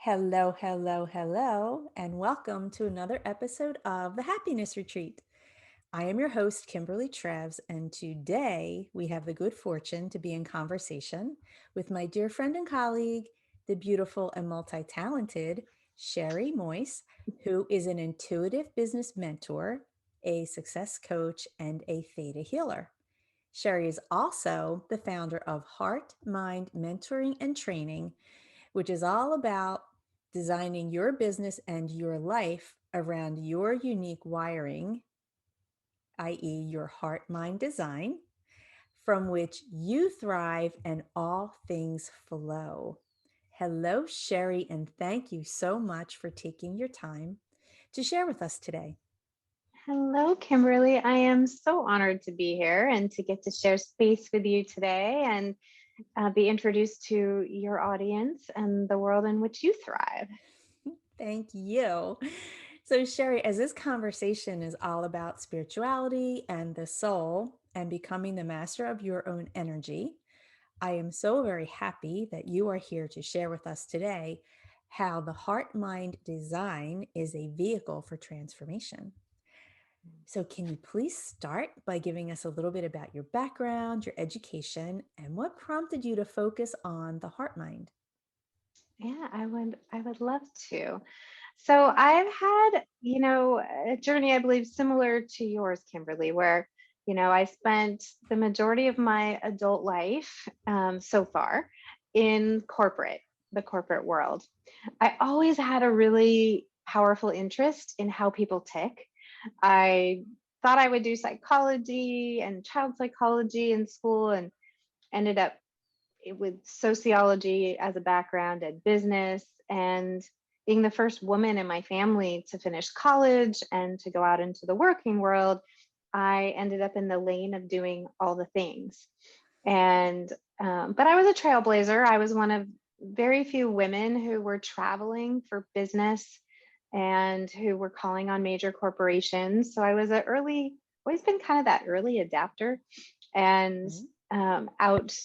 Hello, hello, hello, and welcome to another episode of the Happiness Retreat. I am your host, Kimberly Treves, and today we have the good fortune to be in conversation with my dear friend and colleague, the beautiful and multi talented Sheri Moise, who is an intuitive business mentor, a success coach, and a Theta healer. Sheri is also the founder of Heart Mind Mentoring and Training, which is all about designing your business and your life around your unique wiring, i.e., your heart mind design, from which you thrive and all things flow. Hello, Sheri, and thank you so much for taking your time to share with us today. Hello, Kimberly. I am so honored to be here and to get to share space with you today and be introduced to your audience and the world in which you thrive. Thank you. So, Sheri, as this conversation is all about spirituality and the soul and becoming the master of your own energy, I am so very happy that you are here to share with us today how the heart mind design is a vehicle for transformation. So, can you please start by giving us a little bit about your background, your education, and what prompted you to focus on the heart mind? Yeah, I would love to. So I've had, a journey I believe similar to yours, Kimberly, where, I spent the majority of my adult life so far in the corporate world. I always had a really powerful interest in how people tick. I thought I would do psychology and child psychology in school and ended up with sociology as a background and business and being the first woman in my family to finish college and to go out into the working world. I ended up in the lane of doing all the things. And but I was a trailblazer. I was one of very few women who were traveling for business and who were calling on major corporations. So I was always been kind of that early adapter and Mhm. out,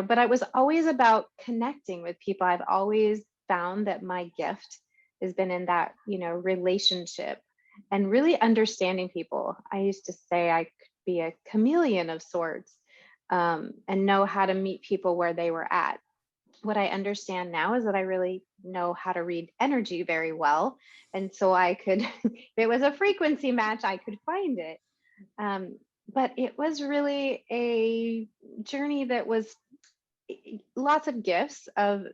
but I was always about connecting with people. I've always found that my gift has been in that, relationship and really understanding people. I used to say I could be a chameleon of sorts and know how to meet people where they were at. What I understand now is that I really know how to read energy very well. And so I could, if it was a frequency match, I could find it. Um, but it was really a journey that was lots of gifts of,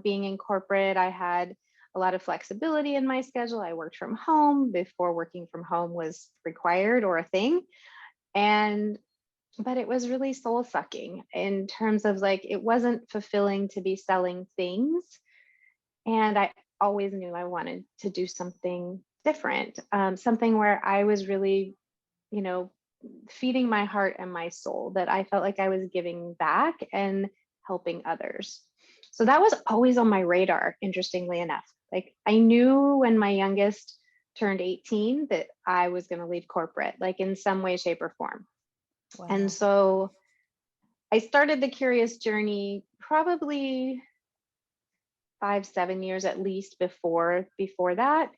being in corporate. I had a lot of flexibility in my schedule. I worked from home before working from home was required or a thing. And but it was really soul sucking in terms of like it wasn't fulfilling to be selling things. And I always knew I wanted to do something different, something where I was really, you know, feeding my heart and my soul, that I felt like I was giving back and helping others. So that was always on my radar, interestingly enough. Like I knew when my youngest turned 18 that I was going to leave corporate, like in some way, shape, or form. And Wow. so I started the curious journey probably 5, 7 years at least before that,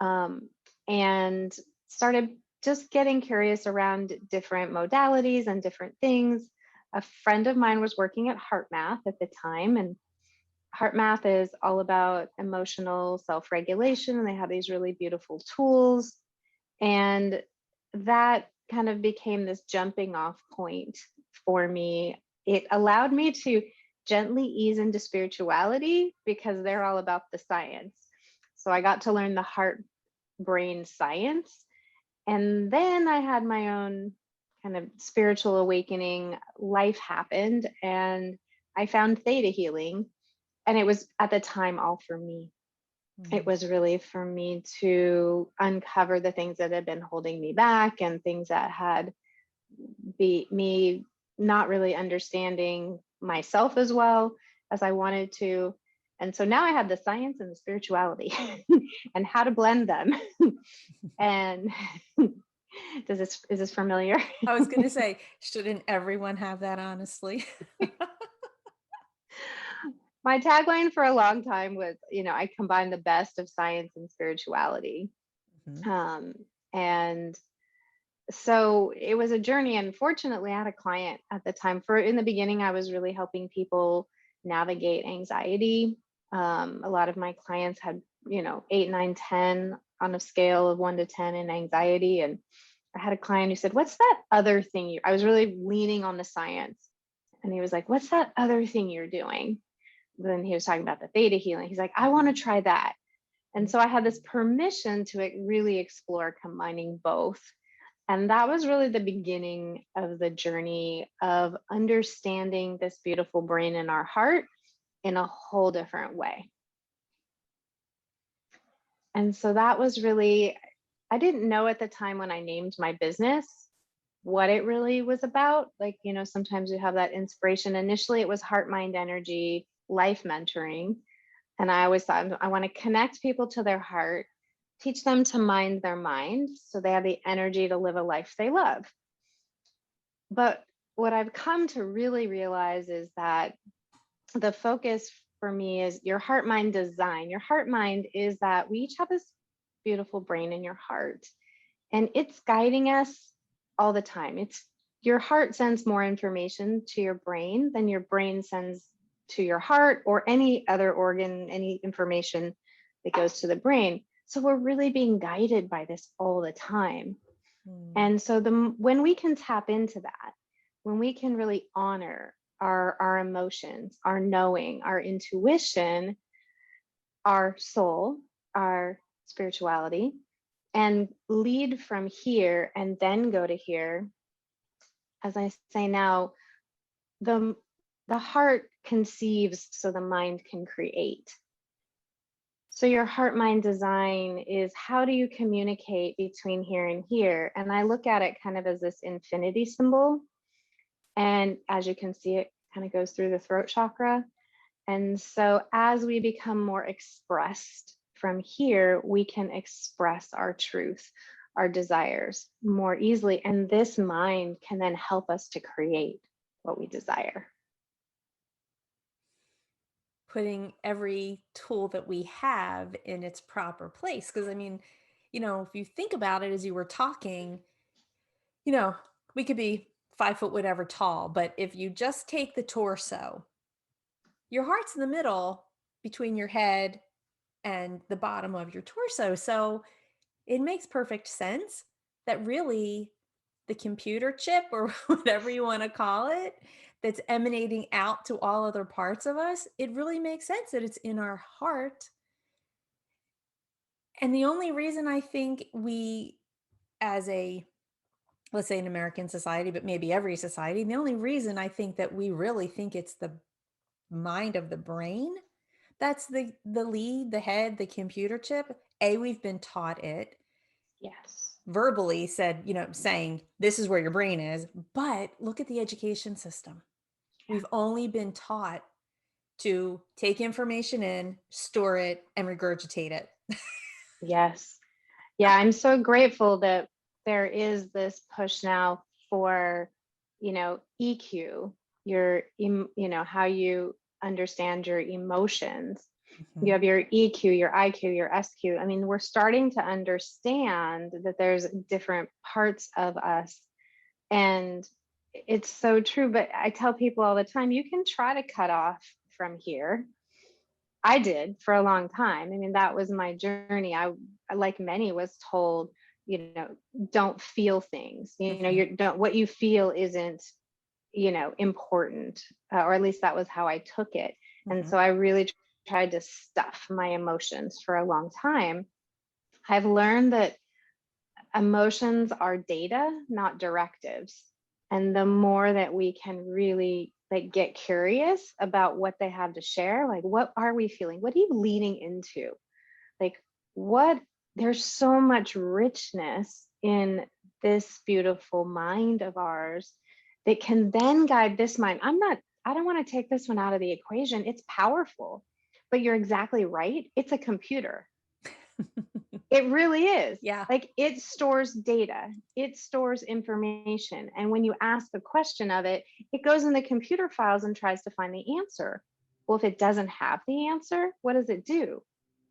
um, and started just getting curious around different modalities and different things. A friend of mine was working at HeartMath at the time, and HeartMath is all about emotional self-regulation, and they have these really beautiful tools. And that kind of became this jumping off point for me. It allowed me to gently ease into spirituality because they're all about the science. So I got to learn the heart brain science. And then I had my own kind of spiritual awakening. Life happened, and I found theta healing. And it was at the time all for me. It Mm. was really for me to uncover the things that had been holding me back and things that had be me not really understanding myself as well as I wanted to. And so now I have the science and the spirituality and how to blend them. And is this familiar? I was going to say, shouldn't everyone have that, honestly? My tagline for a long time was, I combine the best of science and spirituality. Mhm. Um, and so it was a journey. Unfortunately, I had a client at the time. For in the beginning, I was really helping people navigate anxiety. A lot of my clients had, 8, 9, 10 on a scale of 1 to 10 in anxiety. And I had a client who said, "What's that other thing I was really leaning on the science. And he was like, "What's that other thing you're doing?" Then he was talking about the theta healing. He's like, "I want to try that." And so I had this permission to really explore combining both. And that was really the beginning of the journey of understanding this beautiful brain in our heart in a whole different way. And so that was really, I didn't know at the time when I named my business what it really was about. Like, sometimes you have that inspiration. Initially, it was heart, mind, energy, life mentoring. And I always thought I want to connect people to their heart, teach them to mind their mind so they have the energy to live a life they love. But what I've come to really realize is that the focus for me is your heart mind design. Your heart mind is that we each have this beautiful brain in your heart, and it's guiding us all the time. It's your heart sends more information to your brain than your brain sends to your heart or any other organ, any information that goes to the brain. So we're really being guided by this all the time. Mm. And so when we can tap into that, when we can really honor our emotions, our knowing, our intuition, our soul, our spirituality, and lead from here and then go to here, as I say now, the the heart conceives so the mind can create. So your heart mind design is, how do you communicate between here and here? And I look at it kind of as this infinity symbol. And as you can see, it kind of goes through the throat chakra. And so as we become more expressed from here, we can express our truth, our desires more easily. And this mind can then help us to create what we desire. Putting every tool that we have in its proper place. Because, I mean, if you think about it as you were talking, you know, we could be 5 foot whatever tall, but if you just take the torso, your heart's in the middle between your head and the bottom of your torso. So it makes perfect sense that really the computer chip or whatever you want to call it that's emanating out to all other parts of us, it really makes sense that it's in our heart. And the only reason I think we, as a, let's say an American society, but maybe every society, the only reason I think that we really think it's the mind of the brain that's the lead, the head, the computer chip. A, we've been taught it Yes. verbally, said, saying this is where your brain is. But look at the education system. We've only been taught to take information in, store it, and regurgitate it. Yes. Yeah, I'm so grateful that there is this push now for, EQ, how you understand your emotions. You Mhm. have your EQ, your IQ, your SQ. I mean, we're starting to understand that there's different parts of us. And it's so true. But I tell people all the time, you can try to cut off from here. I did for a long time. I mean, that was my journey. Like many, was told, don't feel things. Mhm. You don't, what you feel isn't, important, or at least that was how I took it. And Mhm. so I really tried to stuff my emotions for a long time. I've learned that emotions are data, not directives. And the more that we can really like get curious about what they have to share, like what are we feeling? What are you leaning into? Like what there's so much richness in this beautiful mind of ours that can then guide this mind. I don't want to take this one out of the equation. It's powerful. But you're exactly right. It's a computer. It really is. Yeah. Like it stores data, it stores information. And when you ask a question of it, it goes in the computer files and tries to find the answer. Well, if it doesn't have the answer, what does it do?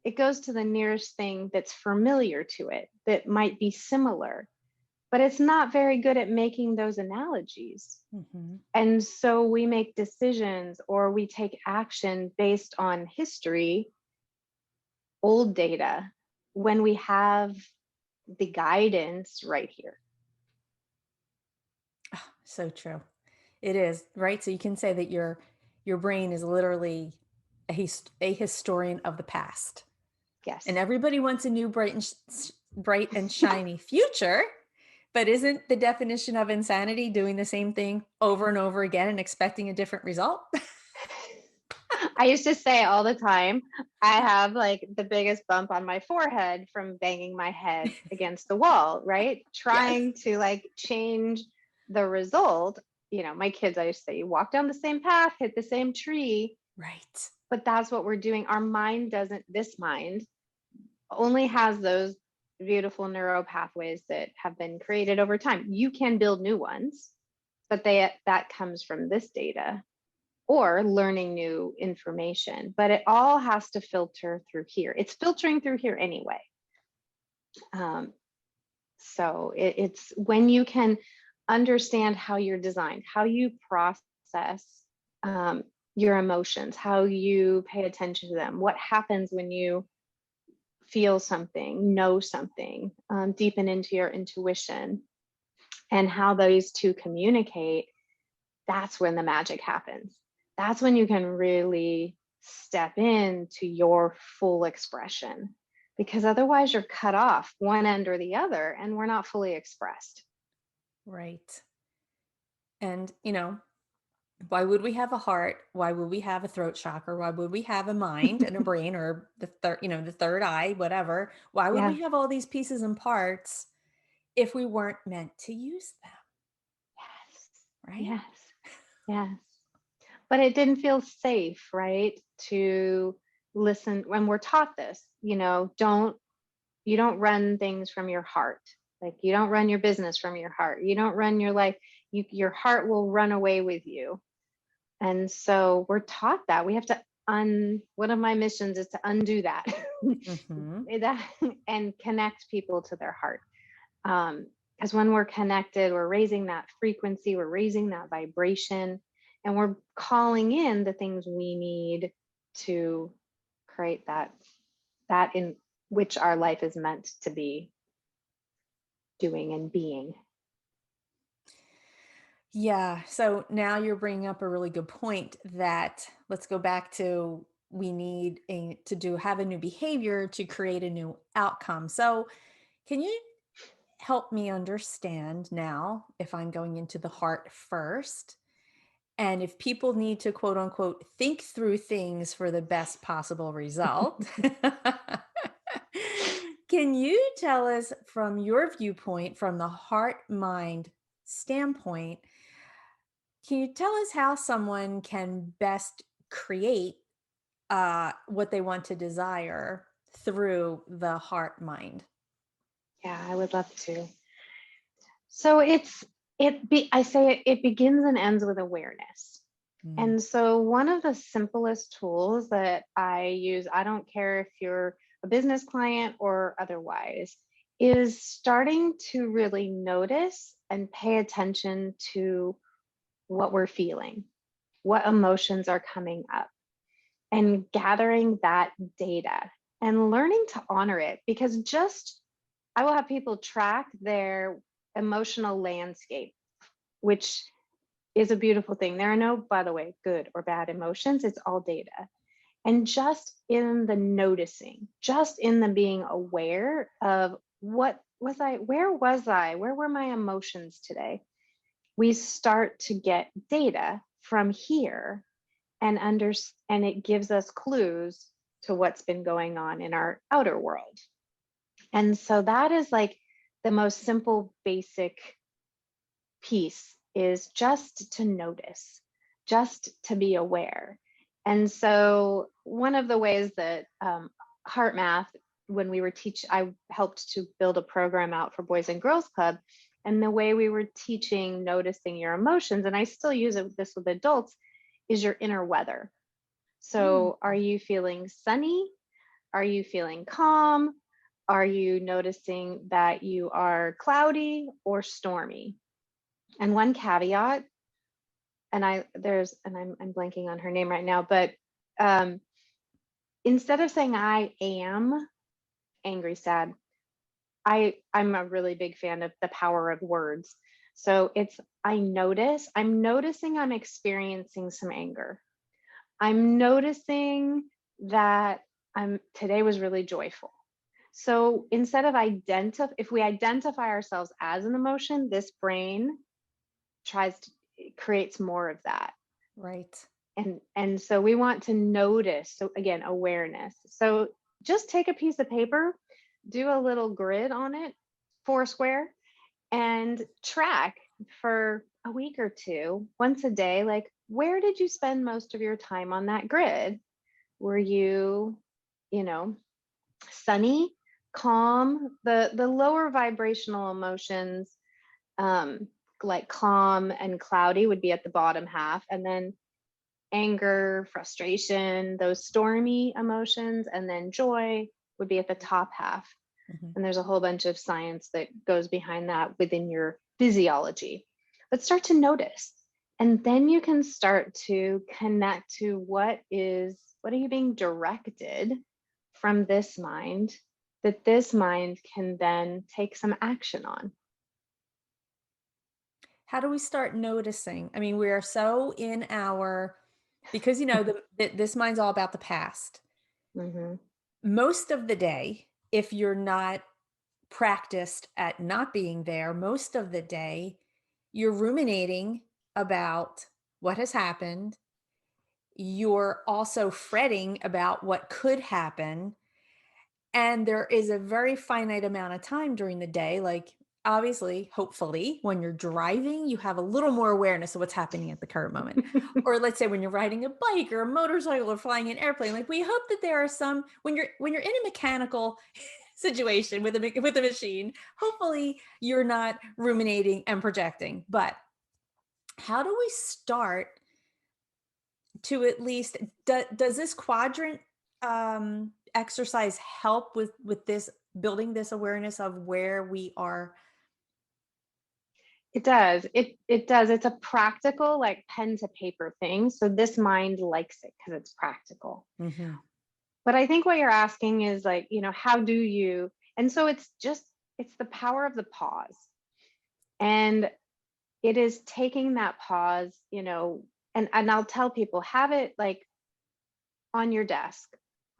It goes to the nearest thing that's familiar to it, that might be similar, but it's not very good at making those analogies. Mm-hmm. And so we make decisions or we take action based on history, old data, when we have the guidance right here. So true. It is, right? So you can say that your brain is literally a historian of the past. And Yes. everybody wants a new bright and shiny future, but isn't the definition of insanity doing the same thing over and over again and expecting a different result? I used to say all the time, I have like the biggest bump on my forehead from banging my head against the wall, right? Yes. Trying to like change the result. My kids, I used to say, you walk down the same path, hit the same tree, Right. but that's what we're doing. Our mind doesn't, this mind only has those beautiful neural pathways that have been created over time. You can build new ones, but that comes from this data or learning new information, but it all has to filter through here. It's filtering through here anyway. So it's when you can understand how you're designed, how you process your emotions, how you pay attention to them, what happens when you feel something, know something, deepen into your intuition, and how those two communicate. That's when the magic happens. That's when you can really step into your full expression, because otherwise you're cut off one end or the other and we're not fully expressed. Right. And, why would we have a heart? Why would we have a throat chakra? Why would we have a mind and a brain or the third eye, whatever? Why would Yeah. we have all these pieces and parts if we weren't meant to use them? Yes. Right? Yes. Yes. But it didn't feel safe, right? To listen when we're taught this, you don't run things from your heart. Like you don't run your business from your heart. You don't run your life. Your heart will run away with you. And so we're taught that we have to one of my missions is to undo that, Mm-hmm. that and connect people to their heart. Because when we're connected, we're raising that frequency, we're raising that vibration, and we're calling in the things we need to create that in which our life is meant to be doing and being. Yeah. So now you're bringing up a really good point that let's go back to we need have a new behavior to create a new outcome. So can you help me understand now if I'm going into the heart first? And if people need to quote unquote think through things for the best possible result, can you tell us from your viewpoint, from the heart mind standpoint, can you tell us how someone can best create what they want to desire through the heart mind? Yeah, I would love to. So I say it begins and ends with awareness. Mm. And so one of the simplest tools that I use, I don't care if you're a business client or otherwise, is starting to really notice and pay attention to what we're feeling, what emotions are coming up, and gathering that data and learning to honor it. Because I will have people track their emotional landscape, which is a beautiful thing. There are no, by the way, good or bad emotions. It's all data. And just in the noticing, just in the being aware of where was I? Where were my emotions today? We start to get data from here and it gives us clues to what's been going on in our outer world. And so that is like the most simple, basic piece is just to notice, just to be aware. And so one of the ways that Heart Math, when we were I helped to build a program out for Boys and Girls Club. And the way we were teaching noticing your emotions, and I still use this with adults, is your inner weather. So, are you feeling sunny? Are you feeling calm? Are you noticing that you are cloudy or stormy? And one caveat, and I'm blanking on her name right now, but um, instead of saying I am angry, sad, I'm a really big fan of the power of words. So it's I'm noticing I'm experiencing some anger. I'm noticing that I'm today was really joyful. So instead of if we identify ourselves as an emotion, this brain tries to creates more of that. Right. And so we want to notice. So again, awareness. So just take a piece of paper, do a little grid on it, Foursquare, and track for a week or two, once a day, like where did you spend most of your time on that grid? Were you, you know, sunny, calm, the lower vibrational emotions, um, like calm and cloudy would be at the bottom half, and then anger, frustration, those stormy emotions, and then joy would be at the top half. Mhm. And there's a whole bunch of science that goes behind that within your physiology. But start to notice. And then you can start to connect to what are you being directed from this mind that this mind can then take some action on. How do we start noticing? I mean, we are so in our, because this mind's all about the past. Hmm. Most of the day, if you're not practiced at not being there, most of the day, you're ruminating about what has happened. You're also fretting about what could happen. And there is a very finite amount of time during the day. Like, obviously, hopefully, when you're driving, you have a little more awareness of what's happening at the current moment. Or let's say when you're riding a bike or a motorcycle or flying an airplane, like we hope that there are some when you're in a mechanical situation with a machine, hopefully you're not ruminating and projecting. But how do we start to at least does this quadrant exercise help with this building this awareness of where we are? It does. It does. It's a practical, like pen to paper thing. So this mind likes it because it's practical. Hmm. But I think what you're asking is like, how do you? And so it's the power of the pause. And it is taking that pause, and I'll tell people have it like on your desk,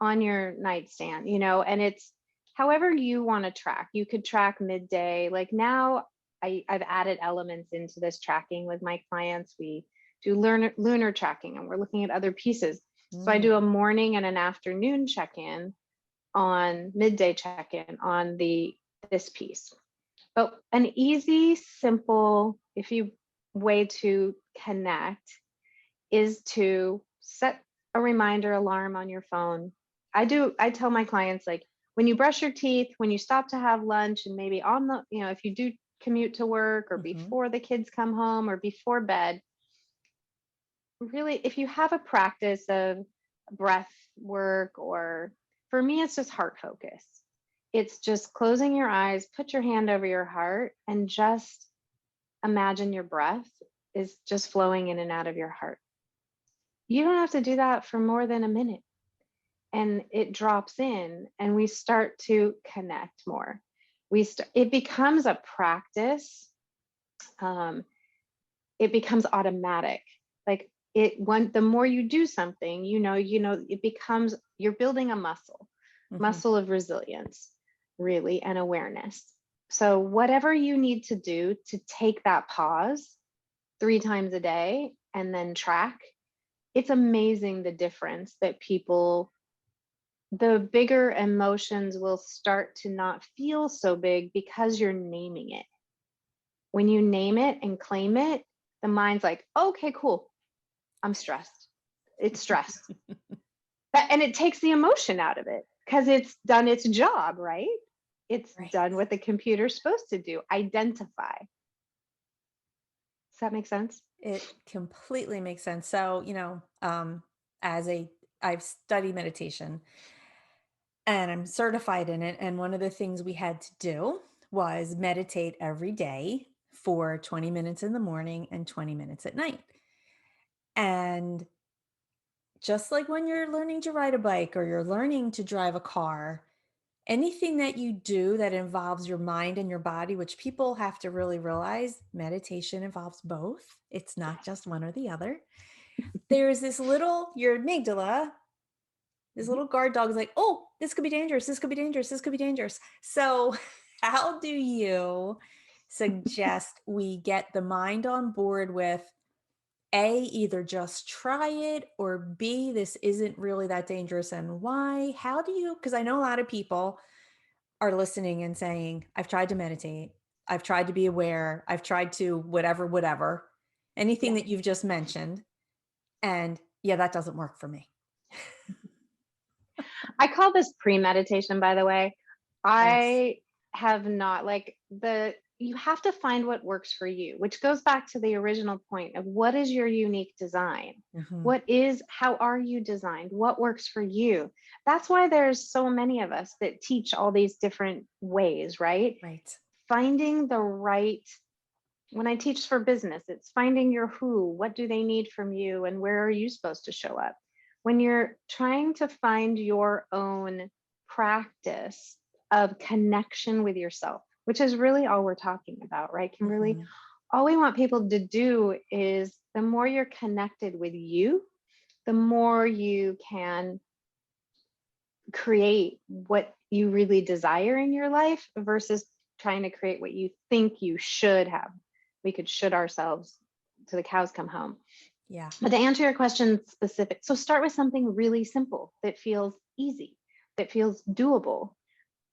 on your nightstand, and it's however you want to track. You could track midday. Like now I've added elements into this tracking with my clients. We do lunar tracking and we're looking at other pieces. So I do a morning and an afternoon check-in on midday check-in on this piece. But an easy, simple, if you way to connect is to set a reminder alarm on your phone. I tell my clients like when you brush your teeth, when you stop to have lunch, and maybe on if you do commute to work or Hmm. before the kids come home or before bed, really, if you have a practice of breath work, or for me, it's just heart focus. It's just closing your eyes, put your hand over your heart, and just imagine your breath is just flowing in and out of your heart. You don't have to do that for more than a minute. And it drops in, and we start to connect more. It becomes a practice. Um, it becomes automatic. Like the more you do something, it becomes, you're building a Hmm. muscle of resilience, really, and awareness. So whatever you need to do to take that pause 3 times a day and then track, it's amazing the difference that the bigger emotions will start to not feel so big because you're naming it. When you name it and claim it, the mind's like, okay, cool. I'm stressed. It's stressed. And it takes the emotion out of it because it's done its job, right? It's Right. done what the computer's supposed to do, identify. Does that make sense? It completely makes sense. So, as a I've studied meditation and I'm certified in it. And one of the things we had to do was meditate every day for 20 minutes in the morning and 20 minutes at night. And just like when you're learning to ride a bike or you're learning to drive a car, anything that you do that involves your mind and your body, which people have to really realize, meditation involves both. It's not Yes. just one or the other. There's this little, your amygdala, this Mhm. little guard dog is like, oh, this could be dangerous. This could be dangerous. This could be dangerous. So, how do you suggest we get the mind on board with A, either just try it, or B, this isn't really that dangerous and why? How do you, because I know a lot of people are listening and saying, I've tried to meditate, I've tried to be aware, I've tried to whatever, whatever, anything Yes. that you've just mentioned. And yeah, that doesn't work for me. I call this pre-meditation, by the way. Yes. I have not like the you have to find what works for you, which goes back to the original point of what is your unique design? Hmm. How are you designed? What works for you? That's why there's so many of us that teach all these different ways, right? Right. Finding the right when I teach for business, it's finding your who, what do they need from you, and where are you supposed to show up? When you're trying to find your own practice of connection with yourself, which is really all we're talking about, right, Kimberly? Hmm. All we want people to do is the more you're connected with you, the more you can create what you really desire in your life versus trying to create what you think you should have. We could should ourselves to the cows come home. Yeah. But to answer your question specific, so start with something really simple that feels easy, that feels doable.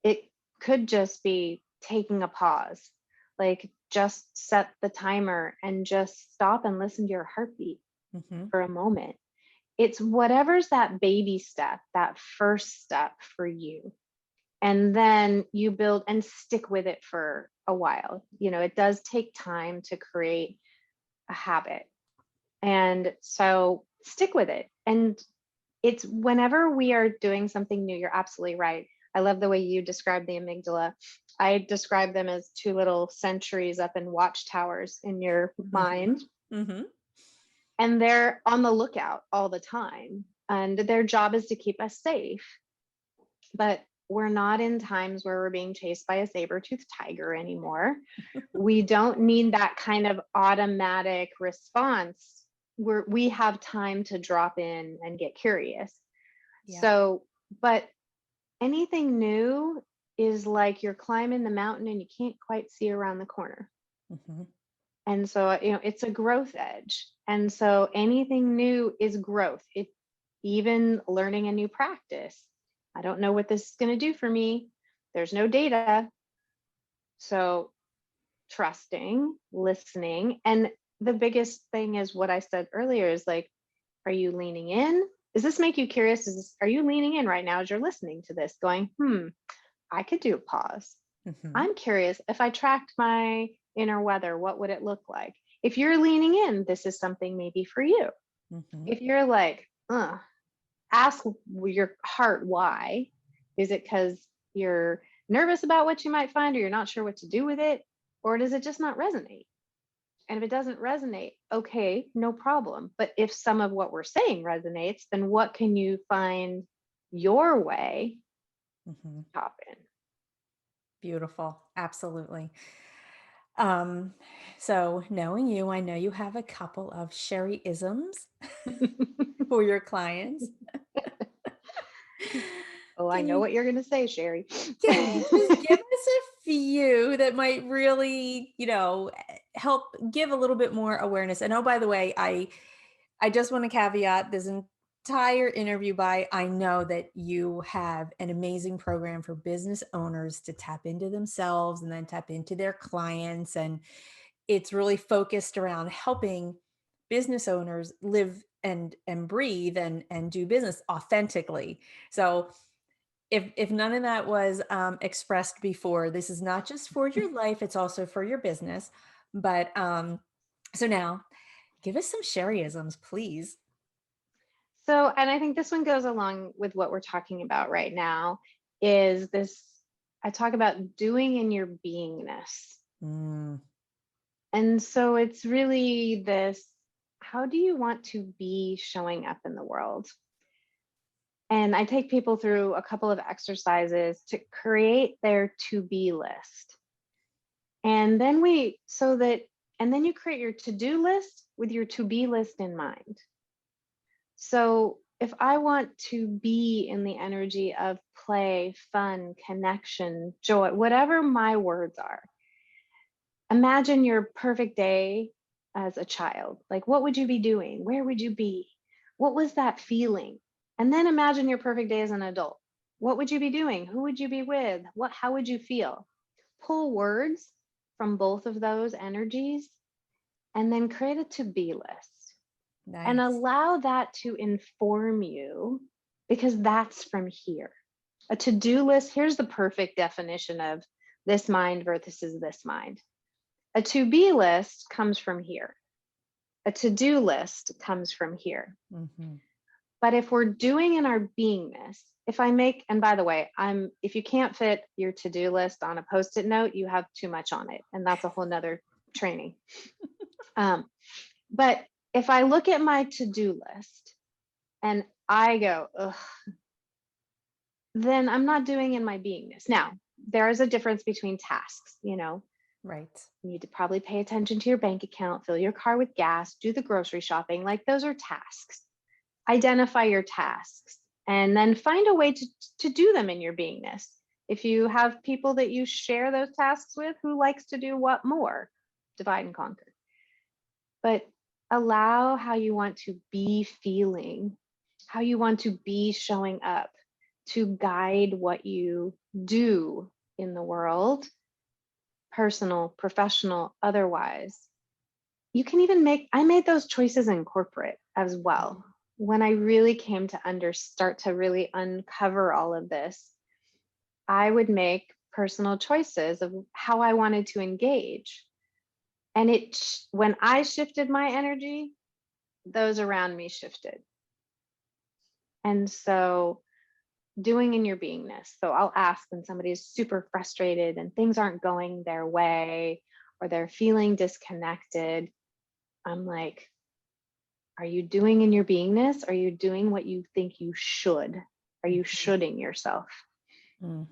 It could just be taking a pause, like just set the timer and just stop and listen to your heartbeat Hmm. for a moment. It's whatever's that baby step, that first step for you. And then you build and stick with it for a while. It does take time to create a habit. And so stick with it. And it's whenever we are doing something new, you're absolutely right. I love the way you describe the amygdala. I describe them as two little sentries up in watchtowers in your Hmm. mind, Hmm. and they're on the lookout all the time. And their job is to keep us safe. But we're not in times where we're being chased by a saber-toothed tiger anymore. We don't need that kind of automatic response. We have time to drop in and get curious. Yeah. So, but anything new is like you're climbing the mountain and you can't quite see around the corner. Hmm. And so, it's a growth edge. And so anything new is growth. Even learning a new practice. I don't know what this is going to do for me. There's no data. So trusting, listening. And the biggest thing is what I said earlier is like, are you leaning in? Does this make you curious? Are you leaning in right now as you're listening to this, going, I could do a pause. Hmm. I'm curious if I tracked my inner weather, what would it look like? If you're leaning in, this is something maybe for you. Hmm. If you're like, ask your heart why. Is it because you're nervous about what you might find or you're not sure what to do with it? Or does it just not resonate? And if it doesn't resonate, okay, no problem. But if some of what we're saying resonates, then what can you find your way Hmm. to hop Beautiful. Absolutely. Um, so knowing you, I know you have a couple of Sheri isms in? for your clients. Oh, I Can know you what you're going to say, Sheri. just give us a few that might really, help give a little bit more awareness? And oh, by the way, I just want to caveat this entire interview by I know that you have an amazing program for business owners to tap into themselves and then tap into their clients. And it's really focused around helping business owners live and breathe and do business authentically. So if none of that was expressed before, this is not just for your life, it's also for your business. But so now give us some Sherryisms, please. So, and I think this one goes along with what we're talking about right now is this, I talk about doing in your beingness. Mm, And so it's really this, how do you want to be showing up in the world? And I take people through a couple of exercises to create their to be list. And then and then you create your to do list with your to be list in mind. So if I want to be in the energy of play, fun, connection, joy, whatever my words are, imagine your perfect day as a child. Like, what would you be doing? Where would you be? What was that feeling? And then imagine your perfect day as an adult. What would you be doing? Who would you be with? How would you feel? Pull words from both of those energies and then create a to be list and nice. allow that to inform you because that's from here. A to do list, here's the perfect definition of this mind versus this mind. A to be list comes from here. A to do list comes from here. Hmm. But if we're doing in our beingness, if I make, and by the way, if you can't fit your to do list on a post it note, you have too much on it. And that's a whole nother training. Um, but if I look at my to do list and I go, ugh, then I'm not doing in my beingness. Now, there is a difference between tasks, Right. you need to probably pay attention to your bank account, fill your car with gas, do the grocery shopping. Like those are tasks. Identify your tasks and then find a way to do them in your beingness. If you have people that you share those tasks with, who likes to do what more? Divide and conquer. But allow how you want to be feeling, how you want to be showing up to guide what you do in the world, personal, professional, otherwise. You can even I made those choices in corporate as well. When I really came to start to really uncover all of this, I would make personal choices of how I wanted to engage. And when I shifted my energy, those around me shifted. And so doing in your beingness. So I'll ask when somebody is super frustrated and things aren't going their way or they're feeling disconnected. I'm like, are you doing in your beingness? Are you doing what you think you should? Are you shoulding yourself? Hmm.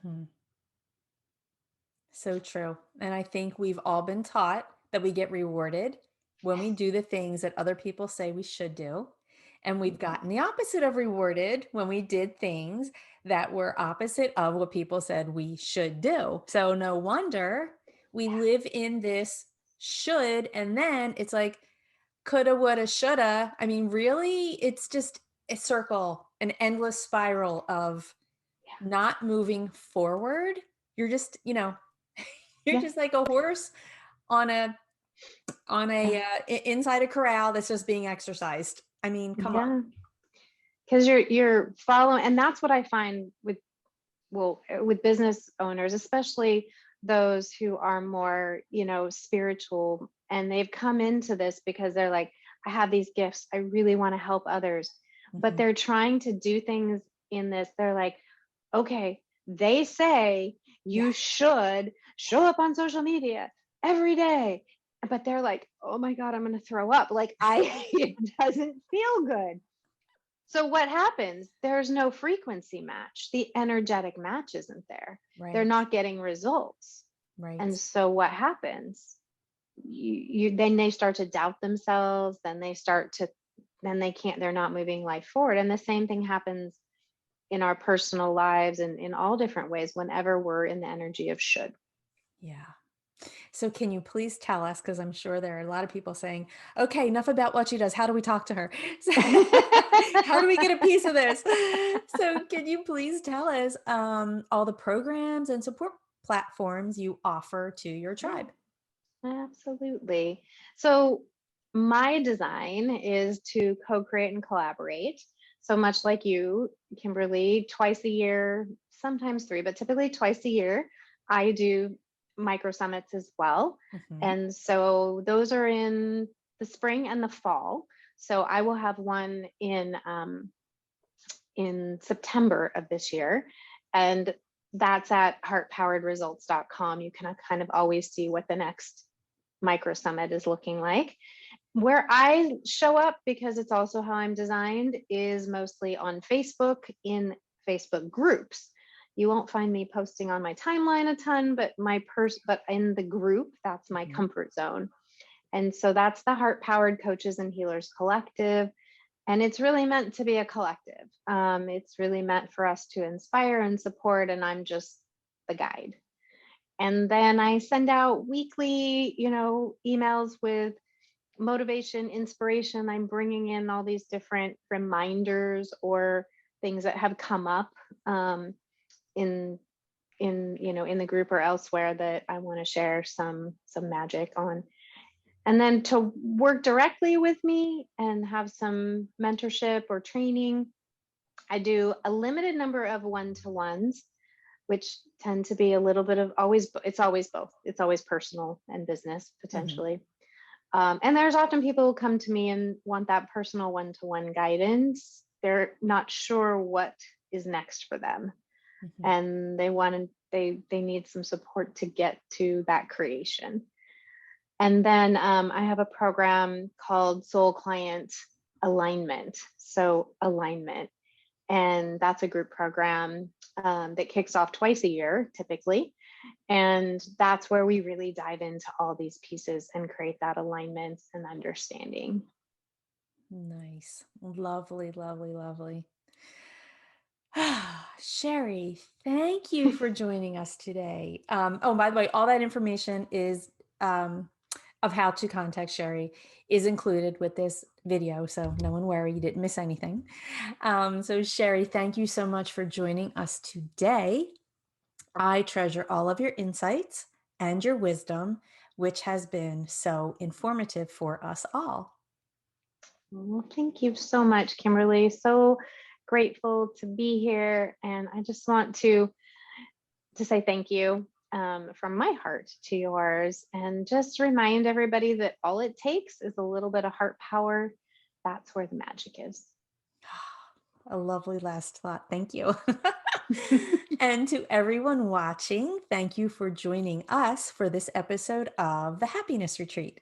So true. And I think we've all been taught that we get rewarded when we do the things that other people say we should do. And we've Mhm. gotten the opposite of rewarded when we did things that were opposite of what people said we should do. So no wonder we live in this should. And then it's like coulda, woulda, shoulda. I mean, really, it's just a circle, an endless spiral of not moving forward. You're just, you're Yeah. just like a horse on a Yeah. inside a corral that's just being exercised. I mean, come on. Yeah. Because you're following, and that's what I find with business owners, especially those who are more, spiritual, and they've come into this because they're like, I have these gifts. I really want to help others. But Mhm. they're trying to do things in this. They're like, okay, they say Yeah. you should show up on social media every day. But they're like, oh my God, I'm going to throw up. Like, it doesn't feel good. So what happens? There's no frequency match. The energetic match isn't there. They're Right. not getting results. Right. And so what happens? Then they start to doubt themselves, then they can't, they're not moving life forward. And the same thing happens in our personal lives and in all different ways whenever we're in the energy of should. Yeah. So can you please tell us, because I'm sure there are a lot of people saying, okay, enough about what she does. How do we talk to her? So, how do we get a piece of this? So can you please tell us all the programs and support platforms you offer to your Yeah, tribe? absolutely. So my design is to co-create and collaborate. So much like you, Kimberly, twice a year, sometimes three, but typically twice a year, I do micro summits as well. Hmm. And so those are in the spring and the fall. So I will have one in in September of this year. And that's at heartpoweredresults.com. You can kind of always see what the next micro summit is looking like. Where I show up, because it's also how I'm designed, is mostly on Facebook, in Facebook groups. You won't find me posting on my timeline a ton, but but in the group, that's my Mhm. comfort zone. And so that's the Heart Powered Coaches and Healers Collective. And it's really meant to be a collective. It's really meant for us to inspire and support, and I'm just the guide. And then I send out weekly, emails with motivation, inspiration. I'm bringing in all these different reminders or things that have come up in in the group or elsewhere that I want to share some magic on. And then to work directly with me and have some mentorship or training, I do a limited number of one-to-ones, which tend to be a little bit of it's always both. It's always personal and business Mhm. potentially. And there's often people who come to me and want that personal one-to-one guidance. They're not sure what is next for them, Mhm. and they need some support to get to that creation. And then I have a program called Soul Client Alignment. So alignment, and that's a group program that kicks off twice a year, typically. And that's where we really dive into all these pieces and create that alignment and understanding. Nice. Lovely, lovely, lovely. Sheri, thank you for joining us today. Oh, by the way, all that information is of how to contact Sheri is included with this video. So no one worry, you didn't miss anything. So Sheri, thank you so much for joining us today. I treasure all of your insights and your wisdom, which has been so informative for us all. Well, thank you so much, Kimberly. So grateful to be here. And I just want to say thank you from my heart to yours, and just remind everybody that all it takes is a little bit of heart power. That's where the magic is. A lovely last thought. Thank you. And to everyone watching, thank you for joining us for this episode of the Happiness Retreat.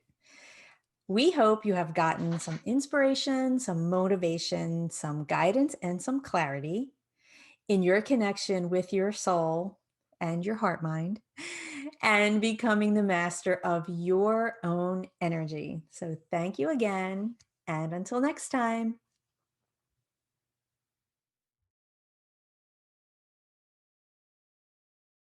We hope you have gotten some inspiration, some motivation, some guidance, and some clarity in your connection with your soul and your heart mind, and becoming the master of your own energy. So, thank you again. And until next time.